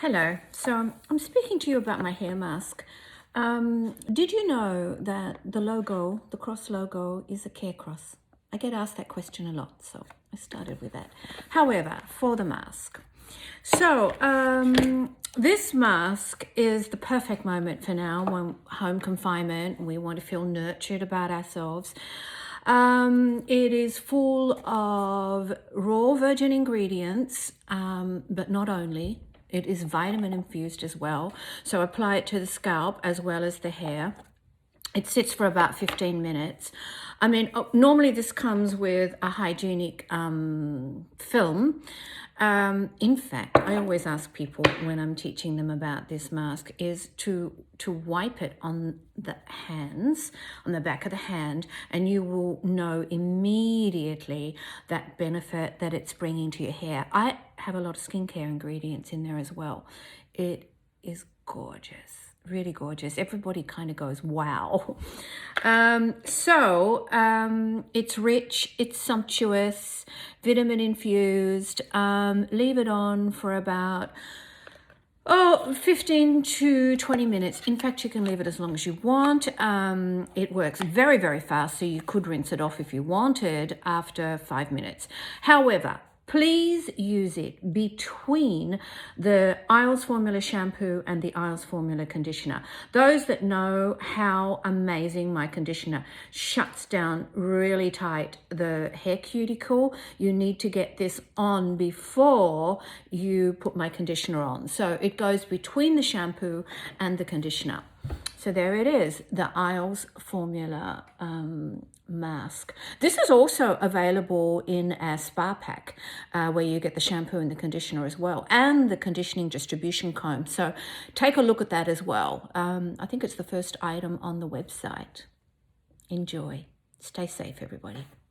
Hello, so I'm speaking to you about my hair mask. Did you know that the logo, the cross logo, is a care cross? I get asked that question a lot, so I started with that. However, for the mask. This mask is the perfect moment for now when home confinement, we want to feel nurtured about ourselves. It is full of raw virgin ingredients, but not only. It is vitamin infused as well. So apply it to the scalp as well as the hair. It sits for about 15 minutes. I mean, normally this comes with a hygienic film. In fact, I always ask people when I'm teaching them about this mask is to wipe it on the hands, on the back of the hand, and you will know immediately that benefit that it's bringing to your hair. I have a lot of skincare ingredients in there as well. It is gorgeous. Really gorgeous. Everybody kind of goes, wow. It's rich, it's sumptuous, vitamin infused. Leave it on for about 15 to 20 minutes. In fact, you can leave it as long as you want. It works very, very fast, so you could rinse it off if you wanted after 5 minutes. However, please use it between the Iles Formula shampoo and the Iles Formula conditioner. Those that know how amazing my conditioner shuts down really tight the hair cuticle, you need to get this on before you put my conditioner on. So it goes between the shampoo and the conditioner. So there it is, the Iles Formula mask. This is also available in a spa pack where you get the shampoo and the conditioner as well, and the conditioning distribution comb. So take a look at that as well. I think it's the first item on the website. Enjoy. Stay safe, everybody.